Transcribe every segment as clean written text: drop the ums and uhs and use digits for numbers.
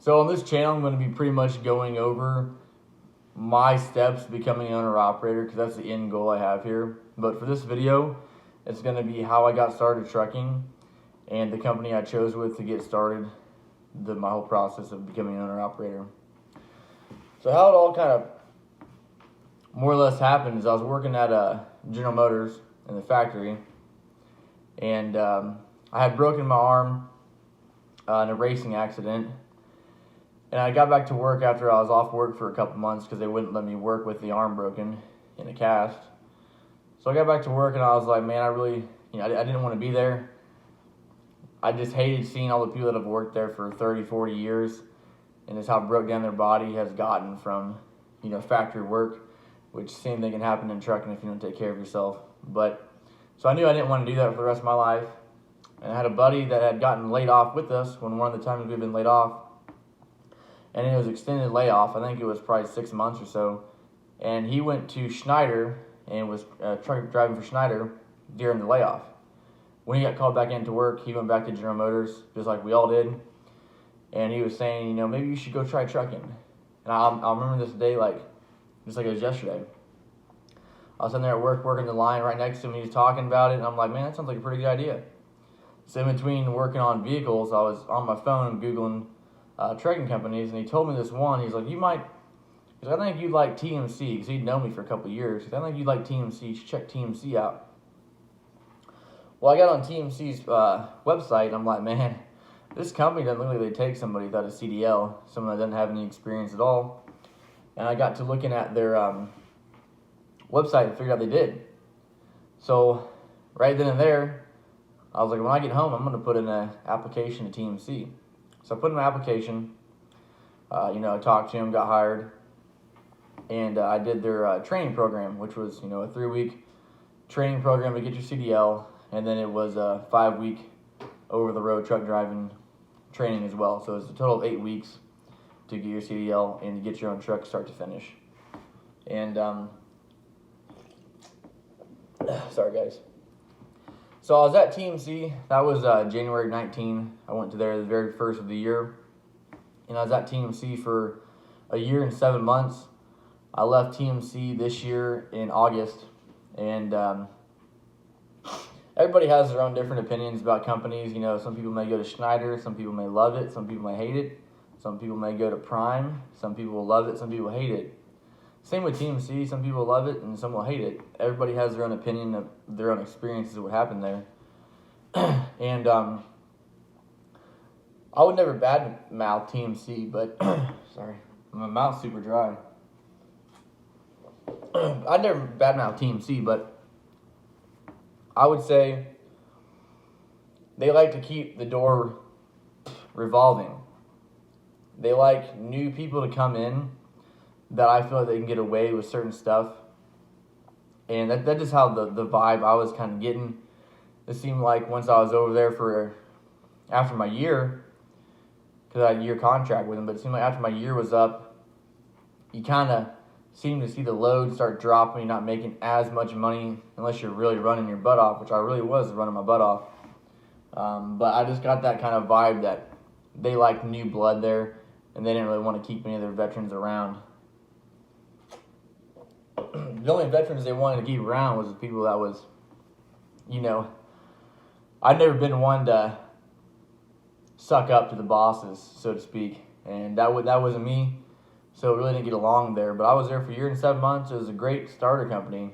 So on this channel, I'm going to be pretty much going over my steps to becoming an owner-operator, because that's the end goal I have here. But for this video, it's going to be how I got started trucking and the company I chose with to get started, my whole process of becoming an owner-operator. So how it all kind of more or less happened is I was working at General Motors in the factory, and I had broken my arm in a racing accident. And I got back to work after I was off work for a couple months because they wouldn't let me work with the arm broken in a cast. So I got back to work and I was like, man, I really, I didn't want to be there. I just hated seeing all the people that have worked there for 30, 40 years, and just how broke down their body has gotten from, factory work, which same thing can happen in trucking if you don't take care of yourself. So I knew I didn't want to do that for the rest of my life. And I had a buddy that had gotten laid off with us when one of the times we'd been laid off. And it was extended layoff. I think it was probably 6 months or so. And he went to Schneider and was truck driving for Schneider during the layoff. When he got called back into work, he went back to General Motors, just like we all did. And he was saying, maybe you should go try trucking. And I'll remember this day just like it was yesterday. I was sitting there at work working the line right next to him. He was talking about it, and I'm like, man, that sounds like a pretty good idea. So in between working on vehicles, I was on my phone Googling trucking companies, and he told me this one. He's like, I think you'd like TMC, because he'd known me for a couple of years. I think you'd like TMC. You should check TMC out. Well, I got on TMC's website, and I'm like, man, this company doesn't look like they take somebody without a CDL, someone that doesn't have any experience at all. And I got to looking at their website and figured out they did. So right then and there, I was like, when I get home, I'm going to put in an application to TMC. So I put in an application, I talked to him, got hired, and I did their training program, which was, a 3-week training program to get your CDL, and then it was a 5-week over-the-road truck driving training as well. So it's a total of 8 weeks to get your CDL and to get your own truck start to finish. And, sorry guys. So I was at TMC, that was January 19. I went to there the very first of the year. And I was at TMC for a year and 7 months. I left TMC this year in August. And everybody has their own different opinions about companies. Some people may go to Schneider, some people may love it, some people may hate it. Some people may go to Prime, some people will love it, some people hate it. Same with TMC, some people love it and some will hate it. Everybody has their own opinion of their own experiences of what happened there. And I would never badmouth TMC, but, sorry, my mouth's super dry. I'd never badmouth TMC, but I would say they like to keep the door revolving. They like new people to come in that I feel like they can get away with certain stuff. And that's just how the vibe I was kind of getting. It seemed like once I was over there after my year, because I had a year contract with them, but it seemed like after my year was up, you kind of seem to see the load start dropping. You're not making as much money unless you're really running your butt off, which I really was running my butt off. But I just got that kind of vibe that they liked new blood there, and they didn't really want to keep any of their veterans around. The only veterans they wanted to keep around was the people that was, I'd never been one to suck up to the bosses, so to speak, and that wasn't me, so we really didn't get along there. But I was there for a year and 7 months. It was a great starter company.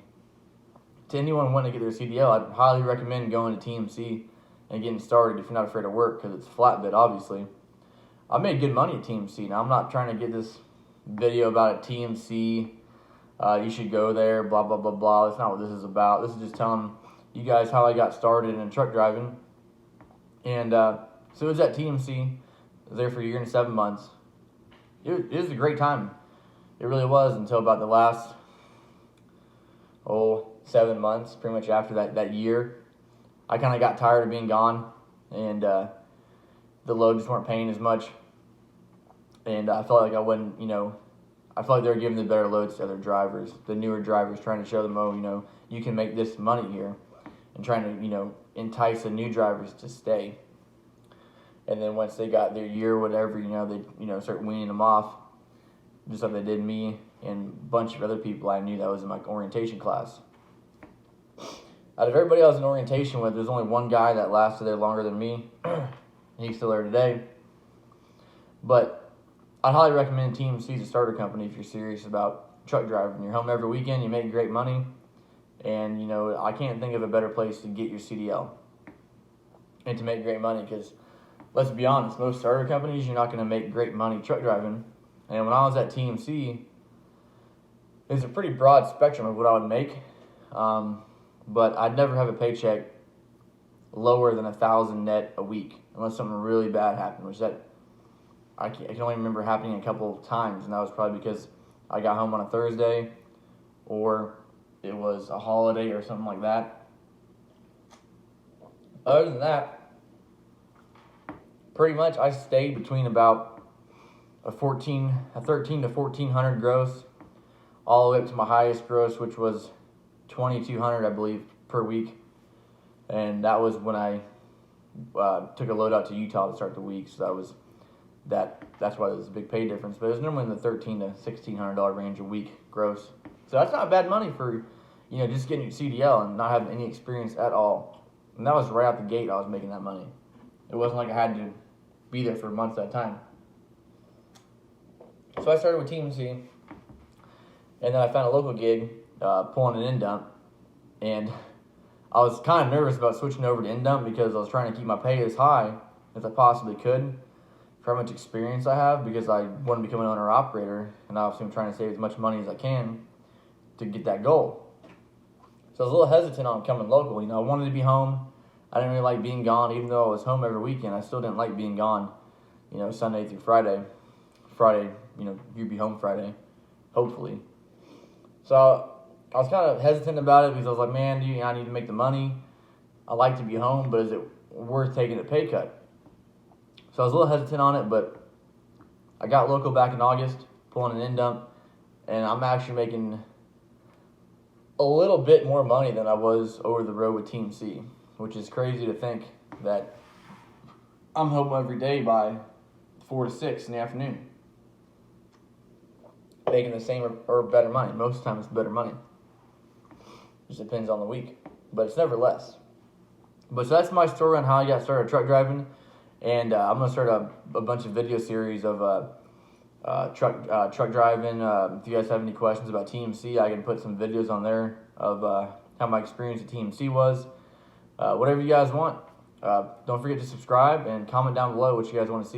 To anyone wanting to get their CDL, I'd highly recommend going to TMC and getting started if you're not afraid of work, because it's flatbed, obviously. I made good money at TMC. Now, I'm not trying to get this video about a TMC. You should go there, blah, blah, blah, blah. That's not what this is about. This is just telling you guys how I got started in truck driving. And so it was at TMC. I was there for a year and 7 months. It was a great time. It really was, until about the last, 7 months, pretty much after that year. I kind of got tired of being gone, and the load just weren't paying as much. And I felt like I wasn't, I felt like they were giving the better loads to other drivers, the newer drivers, trying to show them, you can make this money here, and trying to, entice the new drivers to stay. And then once they got their year or whatever, they start weaning them off, just like they did me and a bunch of other people I knew that was in my orientation class. Out of everybody I was in orientation with, there's only one guy that lasted there longer than me. He's still there today. But I'd highly recommend TMC as a starter company if you're serious about truck driving. You're home every weekend, you make great money, and I can't think of a better place to get your CDL and to make great money, because let's be honest, most starter companies, you're not going to make great money truck driving. And when I was at TMC, there's a pretty broad spectrum of what I would make, but I'd never have a paycheck lower than $1,000 net a week unless something really bad happened, which I can only remember happening a couple of times, and that was probably because I got home on a Thursday or it was a holiday or something like that. Other than that, pretty much I stayed between about a 13 to 1400 gross, all the way up to my highest gross, which was 2200, I believe, per week. And that was when I took a load out to Utah to start the week. So that's why there's a big pay difference. But it was normally in the $1,300 to $1,600 range a week gross. So that's not bad money for just getting your CDL and not having any experience at all. And that was right out the gate. I was making that money. It wasn't like I had to be there for months at a time. So I started with TMC, and then I found a local gig pulling an end dump, and I was kind of nervous about switching over to end dump because I was trying to keep my pay as high as I possibly could for how much experience I have, because I want to become an owner-operator, and obviously I'm trying to save as much money as I can to get that goal. So I was a little hesitant on coming local. I wanted to be home. I didn't really like being gone, even though I was home every weekend. I still didn't like being gone, Sunday through Friday. Friday, you'd be home Friday, hopefully. So I was kind of hesitant about it because I was like, man, I need to make the money. I like to be home, but is it worth taking a pay cut? So I was a little hesitant on it, but I got local back in August, pulling an end dump, and I'm actually making a little bit more money than I was over the road with TMC, which is crazy to think that I'm home every day by 4 to 6 in the afternoon, making the same or better money. Most of the time it's better money. Just depends on the week, but it's never less. But so that's my story on how I got started truck driving, and I'm gonna start a bunch of video series of truck driving. If you guys have any questions about TMC, I can put some videos on there of how my experience at TMC was. Whatever you guys want. Don't forget to subscribe and comment down below what you guys want to see.